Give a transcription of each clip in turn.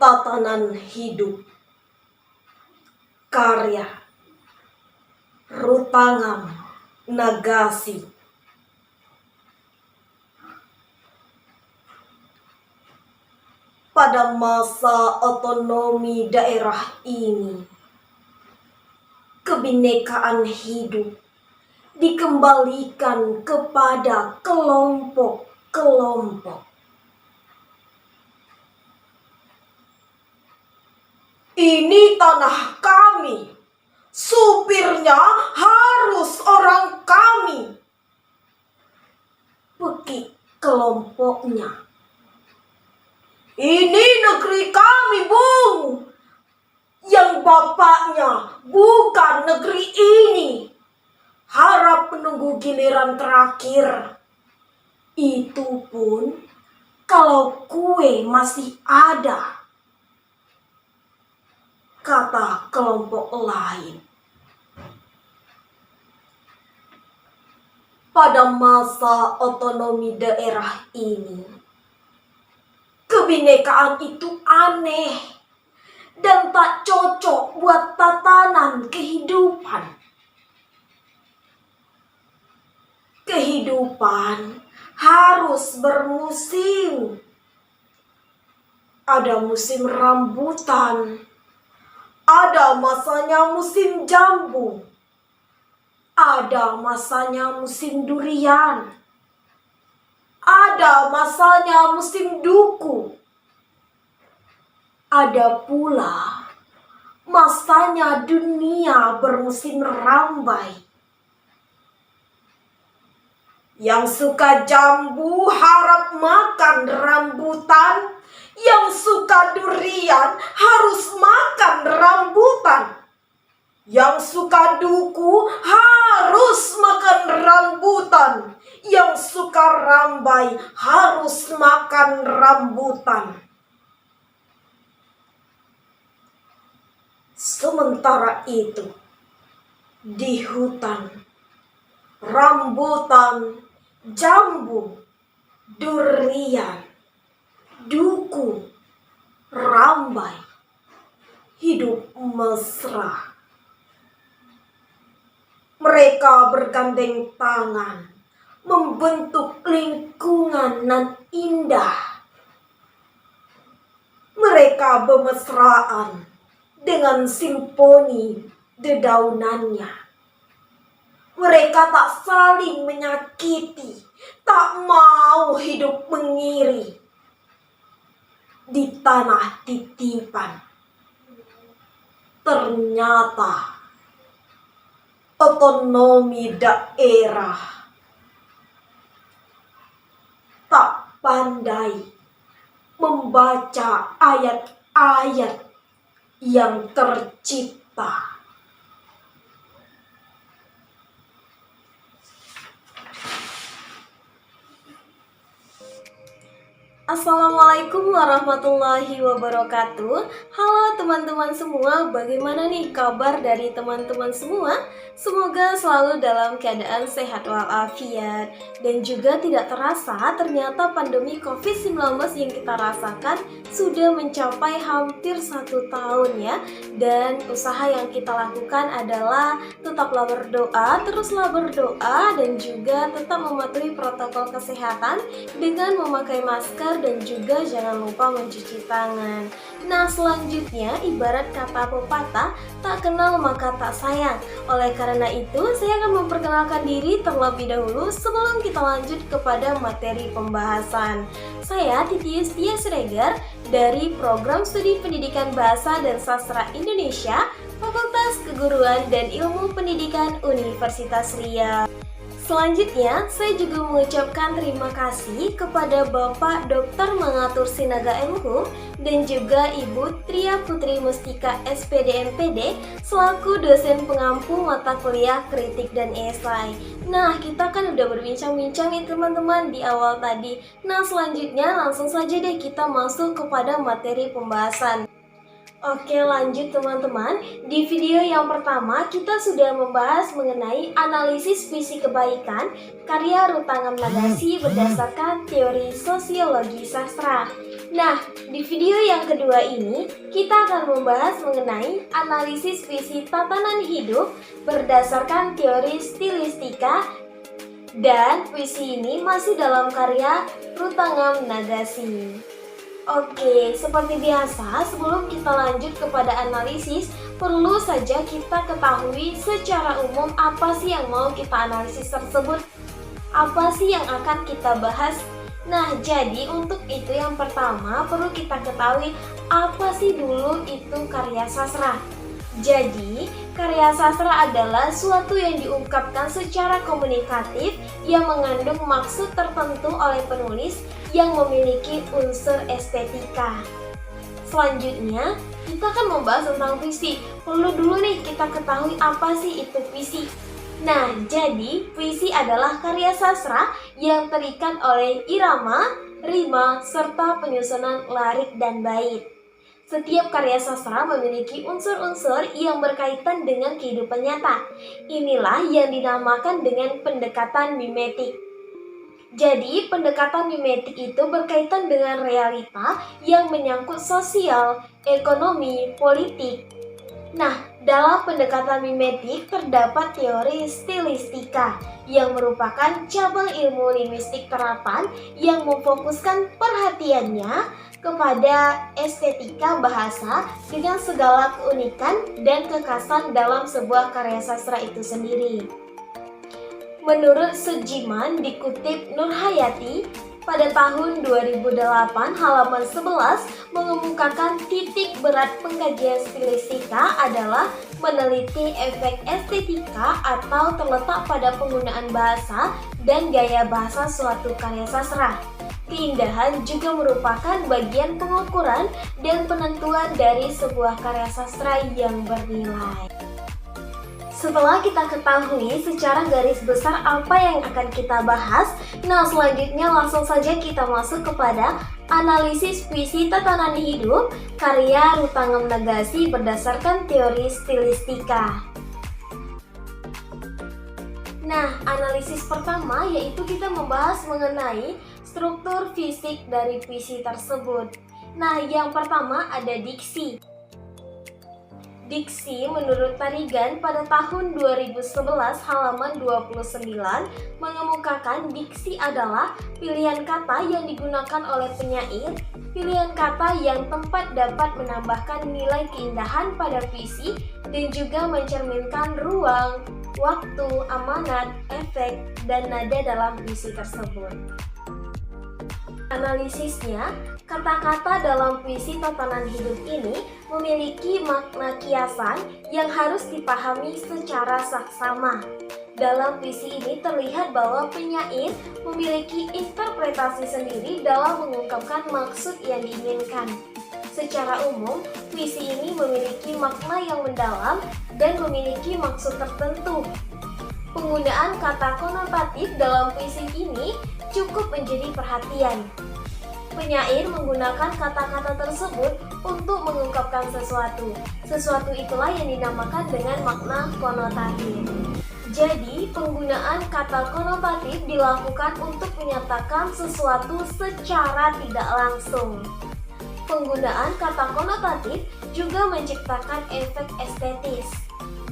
Tatanan Hidup karya Rutangam Nagasi. Pada masa otonomi daerah ini, kebinekaan hidup dikembalikan kepada kelompok-kelompok. Ini tanah kami, supirnya harus orang kami. Pekik kelompoknya. Ini negeri kami, Bung. Yang bapaknya bukan negeri ini. Harap menunggu giliran terakhir. Itu pun kalau kue masih ada, kata kelompok lain. Pada masa otonomi daerah ini, kebinekaan itu aneh dan tak cocok buat tatanan kehidupan. Kehidupan harus bermusim. Ada musim rambutan, ada masanya musim jambu, ada masanya musim durian, ada masanya musim duku, ada pula masanya dunia bermusim rambai. Yang suka jambu harap makan rambutan, yang suka durian harus makan rambutan, yang suka duku harus makan rambutan, yang suka rambai harus makan rambutan. Sementara itu, di hutan, rambutan, jambu, durian, duku, rambai hidup mesra. Mereka bergandeng tangan membentuk lingkungan nan indah. Mereka bermesraan dengan simfoni dedaunannya. Mereka tak saling menyakiti, tak mau hidup mengiri di tanah titipan. Ternyata otonomi daerah tak pandai membaca ayat-ayat yang tercipta. Assalamualaikum warahmatullahi wabarakatuh. Halo teman-teman semua, bagaimana nih kabar dari teman-teman semua? Semoga selalu dalam keadaan sehat walafiat. Dan juga tidak terasa ternyata pandemi COVID-19 yang kita rasakan sudah mencapai hampir 1 tahun ya. Dan usaha yang kita lakukan adalah tetaplah berdoa, teruslah berdoa, dan juga tetap mematuhi protokol kesehatan dengan memakai masker dan juga jangan lupa mencuci tangan. Nah, selanjutnya ibarat kata pepatah, tak kenal maka tak sayang. Oleh karena itu, saya akan memperkenalkan diri terlebih dahulu sebelum kita lanjut kepada materi pembahasan. Saya Titi Yustia Siregar dari Program Studi Pendidikan Bahasa dan Sastra Indonesia, Fakultas Keguruan dan Ilmu Pendidikan Universitas Riau. Selanjutnya, saya juga mengucapkan terima kasih kepada Bapak Dr. Mangatur Sinaga MHum dan juga Ibu Tria Putri Mustika SPD MPD selaku dosen pengampu mata kuliah kritik dan esai. Nah, kita kan udah berbincang-bincang nih teman-teman di awal tadi. Nah, selanjutnya langsung saja deh kita masuk kepada materi pembahasan. Oke, lanjut teman-teman. Di video yang pertama kita sudah membahas mengenai analisis visi kebaikan karya Rutangam Nagasi berdasarkan teori sosiologi sastra. Nah, di video yang kedua ini, kita akan membahas mengenai analisis puisi tatanan hidup berdasarkan teori stilistika, dan puisi ini masih dalam karya Rutangam Nagasi. Oke, seperti biasa, sebelum kita lanjut kepada analisis, perlu saja kita ketahui secara umum apa sih yang mau kita analisis tersebut, apa sih yang akan kita bahas. Nah, jadi untuk itu yang pertama perlu kita ketahui apa sih dulu itu karya sastra. Jadi, karya sastra adalah suatu yang diungkapkan secara komunikatif yang mengandung maksud tertentu oleh penulis yang memiliki unsur estetika. Selanjutnya, kita akan membahas tentang puisi. Perlu dulu nih kita ketahui apa sih itu puisi. Nah, jadi puisi adalah karya sastra yang terikat oleh irama, rima, serta penyusunan larik dan bait. Setiap karya sastra memiliki unsur-unsur yang berkaitan dengan kehidupan nyata. Inilah yang dinamakan dengan pendekatan mimetik. Jadi, pendekatan mimetik itu berkaitan dengan realita yang menyangkut sosial, ekonomi, politik. Nah, dalam pendekatan mimetik terdapat teori stilistika yang merupakan cabang ilmu linguistik terapan yang memfokuskan perhatiannya kepada estetika bahasa dengan segala keunikan dan kekhasan dalam sebuah karya sastra itu sendiri. Menurut Sujiman dikutip Nur Hayati, pada tahun 2008 halaman 11 mengemukakan titik berat pengkajian stilistika adalah meneliti efek estetika atau terletak pada penggunaan bahasa dan gaya bahasa suatu karya sastra. Keindahan juga merupakan bagian pengukuran dan penentuan dari sebuah karya sastra yang bernilai. Setelah kita ketahui secara garis besar apa yang akan kita bahas, nah selanjutnya langsung saja kita masuk kepada analisis puisi tatanan hidup karya Rutangam Nagasi berdasarkan teori stilistika. Nah, analisis pertama yaitu kita membahas mengenai struktur fisik dari puisi tersebut. Nah, yang pertama ada diksi. Diksi menurut Tarigan pada tahun 2011 halaman 29 mengemukakan diksi adalah pilihan kata yang digunakan oleh penyair, pilihan kata yang tepat dapat menambahkan nilai keindahan pada puisi dan juga mencerminkan ruang, waktu, amanat, efek, dan nada dalam puisi tersebut. Analisisnya, kata-kata dalam puisi tatanan hidup ini memiliki makna kiasan yang harus dipahami secara saksama. Dalam puisi ini terlihat bahwa penyair memiliki interpretasi sendiri dalam mengungkapkan maksud yang diinginkan. Secara umum, puisi ini memiliki makna yang mendalam dan memiliki maksud tertentu. Penggunaan kata konotatif dalam puisi ini cukup menjadi perhatian. Penyair menggunakan kata-kata tersebut untuk mengungkapkan sesuatu. Sesuatu itulah yang dinamakan dengan makna konotatif. Jadi, penggunaan kata konotatif dilakukan untuk menyatakan sesuatu secara tidak langsung. Penggunaan kata konotatif juga menciptakan efek estetis.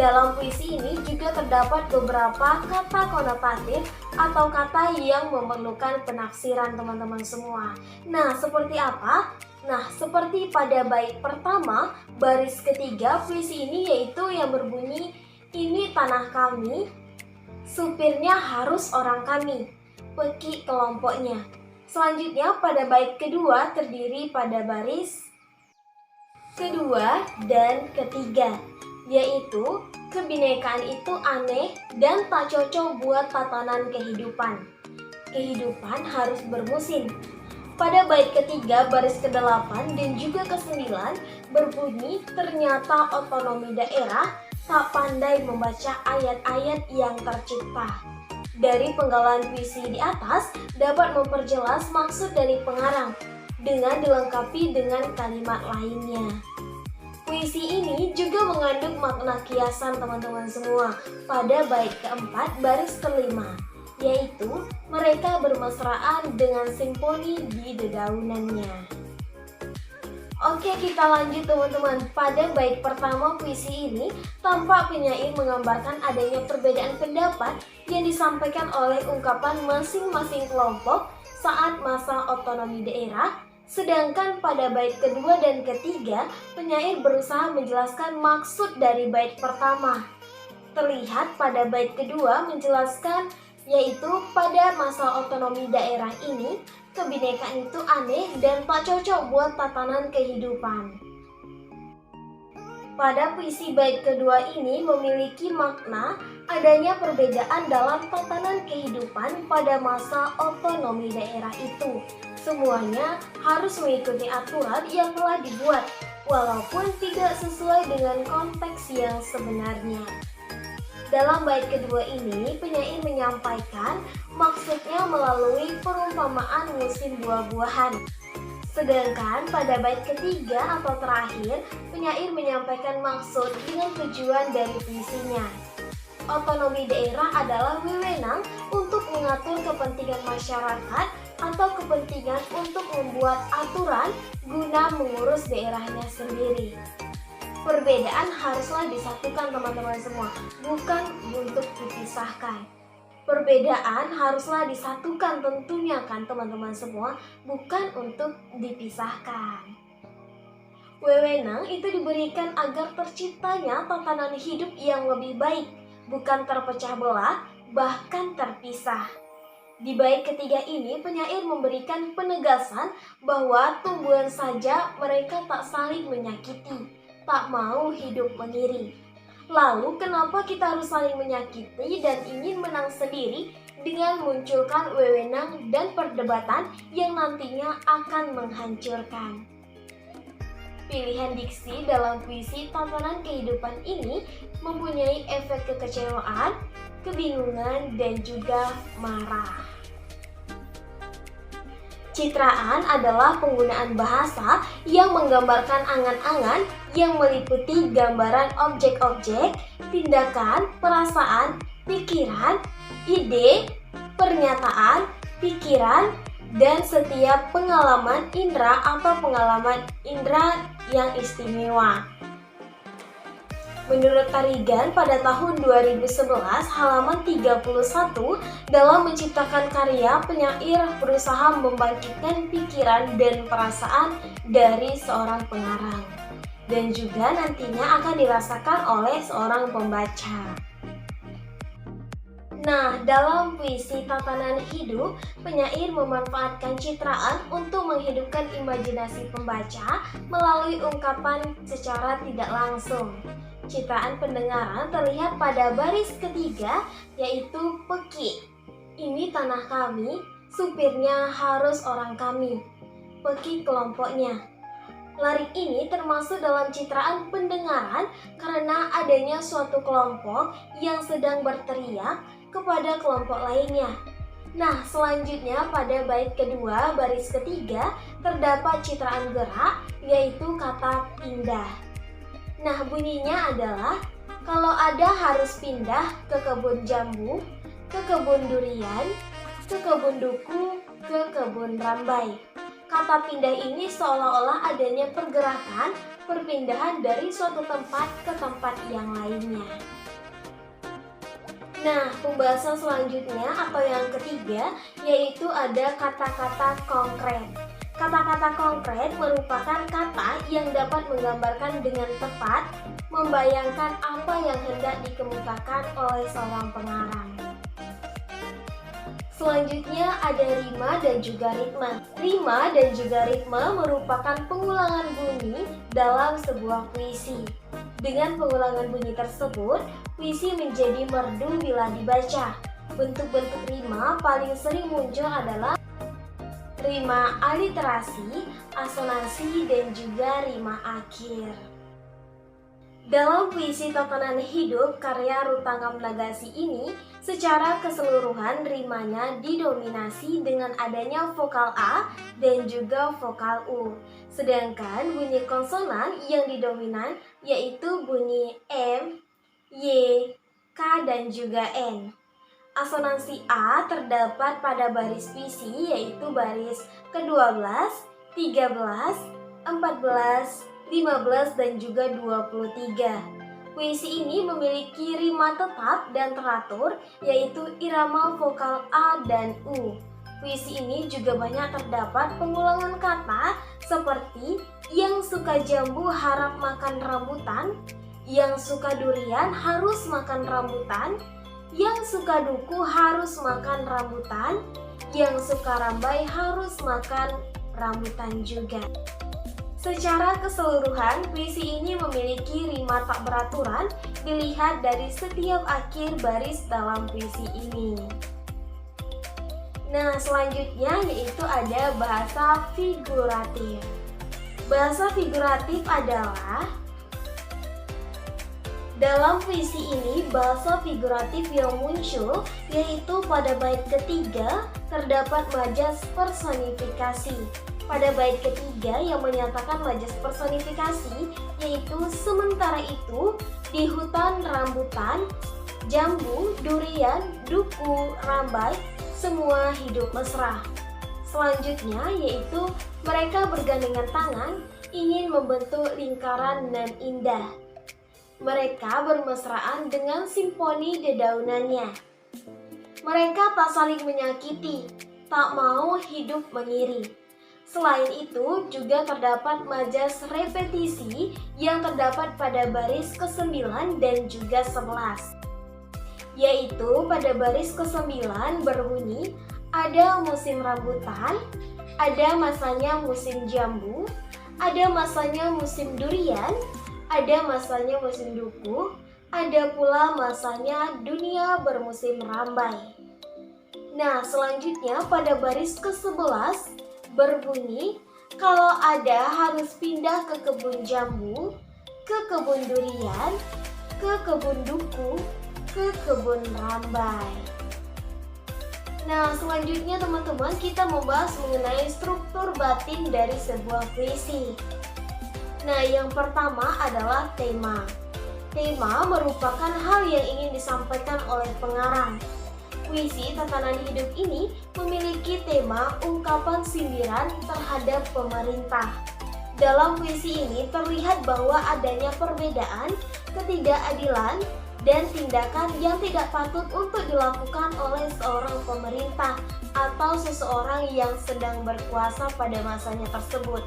Dalam puisi ini juga terdapat beberapa kata konotatif atau kata yang memerlukan penafsiran teman-teman semua. Nah, seperti apa? Nah, seperti pada bait pertama, baris ketiga puisi ini yaitu yang berbunyi, "Ini tanah kami, supirnya harus orang kami, peki kelompoknya." Selanjutnya pada bait kedua terdiri pada baris kedua dan ketiga, yaitu kebinekaan itu aneh dan tak cocok buat tatanan kehidupan. Kehidupan harus bermusim. Pada bait ketiga baris ke-8 dan juga ke-9 berbunyi, ternyata otonomi daerah tak pandai membaca ayat-ayat yang tercipta. Dari penggalan puisi di atas dapat memperjelas maksud dari pengarang dengan dilengkapi dengan kalimat lainnya. Puisi ini juga mengandung makna kiasan teman-teman semua pada bait keempat baris kelima, yaitu mereka bermesraan dengan simfoni di dedaunannya. Oke, kita lanjut teman-teman. Pada bait pertama puisi ini, tampak penyair menggambarkan adanya perbedaan pendapat yang disampaikan oleh ungkapan masing-masing kelompok saat masa otonomi daerah. Sedangkan pada bait kedua dan ketiga, penyair berusaha menjelaskan maksud dari bait pertama. Terlihat pada bait kedua menjelaskan yaitu pada masa otonomi daerah ini, kebinekaan itu aneh dan tak cocok buat tatanan kehidupan. Pada puisi bait kedua ini memiliki makna adanya perbedaan dalam tatanan kehidupan pada masa otonomi daerah itu. Semuanya harus mengikuti aturan yang telah dibuat, walaupun tidak sesuai dengan konteks yang sebenarnya. Dalam bait kedua ini, penyair menyampaikan maksudnya melalui perumpamaan musim buah-buahan. Sedangkan pada bait ketiga atau terakhir, penyair menyampaikan maksud dengan tujuan dari puisinya. Otonomi daerah adalah wewenang untuk mengatur kepentingan masyarakat atau kepentingan untuk membuat aturan guna mengurus daerahnya sendiri. Perbedaan haruslah disatukan teman-teman semua, bukan untuk dipisahkan. Perbedaan haruslah disatukan tentunya kan teman-teman semua, bukan untuk dipisahkan. Wewenang itu diberikan agar terciptanya tatanan hidup yang lebih baik, bukan terpecah belah, bahkan terpisah. Di bait ketiga ini, penyair memberikan penegasan bahwa tumbuhan saja mereka tak saling menyakiti, tak mau hidup mengiri. Lalu kenapa kita harus saling menyakiti dan ingin menang sendiri dengan munculkan wewenang dan perdebatan yang nantinya akan menghancurkan? Pilihan diksi dalam puisi tatanan kehidupan ini mempunyai efek kekecewaan, kebingungan, dan juga marah. Citraan adalah penggunaan bahasa yang menggambarkan angan-angan yang meliputi gambaran objek-objek, tindakan, perasaan, pikiran, ide, pernyataan, pikiran, dan setiap pengalaman indera atau pengalaman indera yang istimewa. Menurut Tarigan pada tahun 2011 halaman 31, dalam menciptakan karya, penyair berusaha membangkitkan pikiran dan perasaan dari seorang pengarang dan juga nantinya akan dirasakan oleh seorang pembaca. Nah, dalam puisi tatanan hidup, penyair memanfaatkan citraan untuk menghidupkan imajinasi pembaca melalui ungkapan secara tidak langsung. Citraan pendengaran terlihat pada baris ketiga, yaitu Peki. Ini tanah kami, supirnya harus orang kami. Peki kelompoknya. Lirik ini termasuk dalam citraan pendengaran karena adanya suatu kelompok yang sedang berteriak kepada kelompok lainnya. Nah, selanjutnya pada bait kedua baris ketiga terdapat citraan gerak, yaitu kata pindah. Nah, bunyinya adalah kalau ada harus pindah ke kebun jambu, ke kebun durian, ke kebun duku, ke kebun rambai. Kata pindah ini seolah-olah adanya pergerakan, perpindahan dari suatu tempat ke tempat yang lainnya. Nah, pembahasan selanjutnya atau yang ketiga yaitu ada kata-kata konkret. Kata-kata konkret merupakan kata yang dapat menggambarkan dengan tepat, membayangkan apa yang hendak dikemukakan oleh seorang pengarang. Selanjutnya ada rima dan juga ritme. Rima dan juga ritme merupakan pengulangan bunyi dalam sebuah puisi. Dengan pengulangan bunyi tersebut, puisi menjadi merdu bila dibaca. Bentuk-bentuk rima paling sering muncul adalah rima aliterasi, asonansi, dan juga rima akhir. Dalam puisi tatanan hidup karya Rutangam Nagasi ini, secara keseluruhan rimanya didominasi dengan adanya vokal A dan juga vokal U. Sedangkan bunyi konsonan yang didominan yaitu bunyi M, Y, K, dan juga N. Asonansi A terdapat pada baris puisi yaitu baris ke-12, 13, 14, 15, dan juga 23. Puisi ini memiliki rima tetap dan teratur, yaitu irama vokal A dan U. Puisi ini juga banyak terdapat pengulangan kata seperti yang suka jambu harap makan rambutan, yang suka durian harus makan rambutan, yang suka duku harus makan rambutan, yang suka rambai harus makan rambutan juga. Secara keseluruhan, puisi ini memiliki rima tak beraturan dilihat dari setiap akhir baris dalam puisi ini. Nah, selanjutnya yaitu ada bahasa figuratif. Bahasa figuratif adalah dalam puisi ini bahasa figuratif yang muncul yaitu pada bait ketiga terdapat majas personifikasi. Pada bait ketiga yang menyatakan majas personifikasi yaitu sementara itu di hutan rambutan, jambu, durian, duku, rambai, semua hidup mesra. Selanjutnya yaitu mereka bergandengan tangan ingin membentuk lingkaran nan indah. Mereka bermesraan dengan simfoni dedaunannya. Mereka tak saling menyakiti, tak mau hidup mengiri. Selain itu, juga terdapat majas repetisi yang terdapat pada baris ke-9 dan juga 11. Yaitu pada baris ke-9 berbunyi, ada musim rambutan, ada masanya musim jambu, ada masanya musim durian, ada masanya musim duku, ada pula masanya dunia bermusim rambai. Nah, selanjutnya pada baris ke-11 berbunyi, kalau ada harus pindah ke kebun jambu, ke kebun durian, ke kebun duku, ke kebun rambai. Nah, selanjutnya teman-teman kita membahas mengenai struktur batin dari sebuah puisi. Nah, yang pertama adalah tema. Tema merupakan hal yang ingin disampaikan oleh pengarang. Puisi Tatanan Hidup ini memiliki tema ungkapan sindiran terhadap pemerintah. Dalam puisi ini terlihat bahwa adanya perbedaan, ketidakadilan, dan tindakan yang tidak patut untuk dilakukan oleh seorang pemerintah atau seseorang yang sedang berkuasa pada masanya tersebut.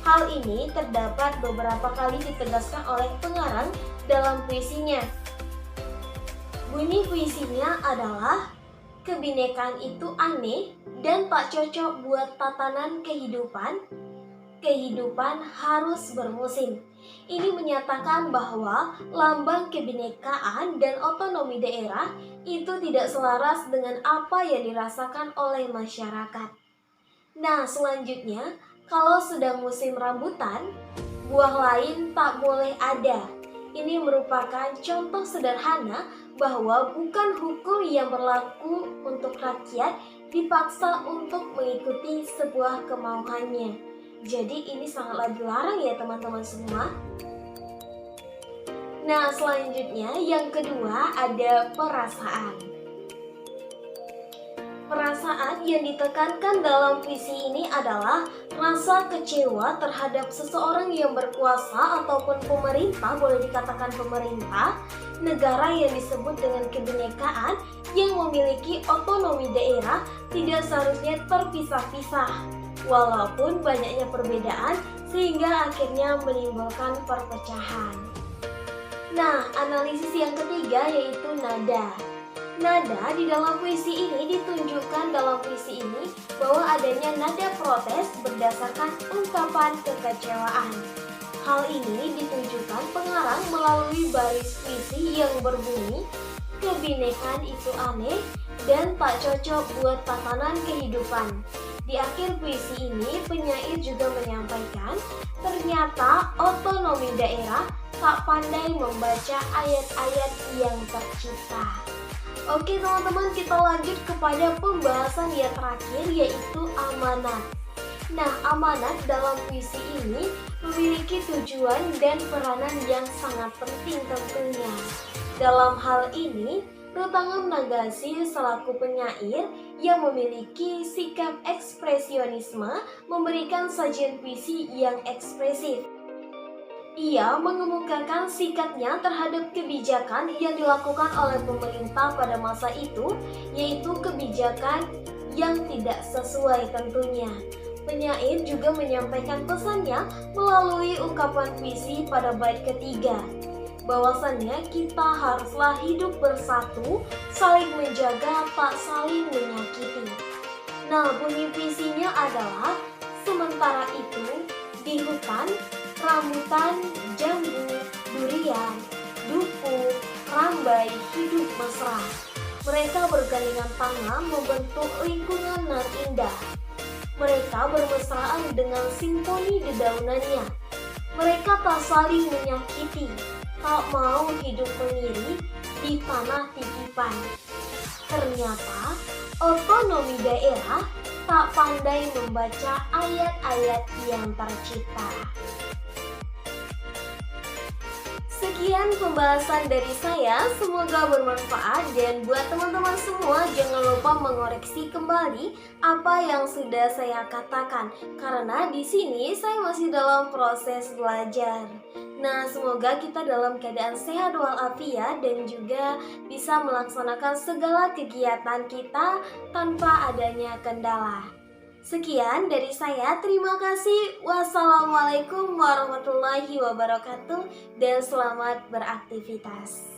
Hal ini terdapat beberapa kali ditegaskan oleh pengarang dalam puisinya. Bunyi puisinya adalah, kebinekaan itu aneh dan tak cocok buat tatanan kehidupan. Kehidupan harus bermusim. Ini menyatakan bahwa lambang kebinekaan dan otonomi daerah itu tidak selaras dengan apa yang dirasakan oleh masyarakat. Nah, selanjutnya, kalau sedang musim rambutan, buah lain tak boleh ada. Ini merupakan contoh sederhana bahwa bukan hukum yang berlaku untuk rakyat dipaksa untuk mengikuti sebuah kemauannya. Jadi ini sangatlah dilarang ya teman-teman semua. Nah, selanjutnya yang kedua ada perasaan. Perasaan yang ditekankan dalam puisi ini adalah rasa kecewa terhadap seseorang yang berkuasa ataupun pemerintah, boleh dikatakan pemerintah, negara yang disebut dengan kebinekaan yang memiliki otonomi daerah tidak seharusnya terpisah-pisah, walaupun banyaknya perbedaan sehingga akhirnya menimbulkan perpecahan. Nah, analisis yang ketiga yaitu nada. Nada di dalam puisi ini ditunjukkan dalam puisi ini bahwa adanya nada protes berdasarkan ungkapan kekecewaan. Hal ini ditunjukkan pengarang melalui baris puisi yang berbunyi, kebinekaan itu aneh dan tak cocok buat tatanan kehidupan. Di akhir puisi ini penyair juga menyampaikan, ternyata otonomi daerah tak pandai membaca ayat-ayat yang tercipta. Oke teman-teman, kita lanjut kepada pembahasan yang terakhir yaitu amanat. Nah, amanat dalam puisi ini memiliki tujuan dan peranan yang sangat penting tentunya. Dalam hal ini, Rutangam Nagasi selaku penyair yang memiliki sikap ekspresionisme memberikan sajian puisi yang ekspresif. Ia mengemukakan sikapnya terhadap kebijakan yang dilakukan oleh pemerintah pada masa itu, yaitu kebijakan yang tidak sesuai tentunya. Penyair juga menyampaikan pesannya melalui ungkapan puisi pada bait ketiga, bahwasannya kita haruslah hidup bersatu, saling menjaga, tak saling menyakiti. Nah, bunyi puisinya adalah, sementara itu di hutan, rambutan, jambu, durian, duku, rambai hidup mesra. Mereka bergandengan tangan membentuk lingkungan nan indah. Mereka bermesraan dengan simfoni dedaunannya. Mereka tak saling menyakiti, tak mau hidup mengiri di tanah titipan. Ternyata otonomi daerah tak pandai membaca ayat-ayat yang tercipta. Sekian pembahasan dari saya, semoga bermanfaat dan buat teman-teman semua jangan lupa mengoreksi kembali apa yang sudah saya katakan karena di sini saya masih dalam proses belajar. Nah, semoga kita dalam keadaan sehat walafiat dan juga bisa melaksanakan segala kegiatan kita tanpa adanya kendala. Sekian dari saya, terima kasih. Wassalamualaikum warahmatullahi wabarakatuh dan selamat beraktivitas.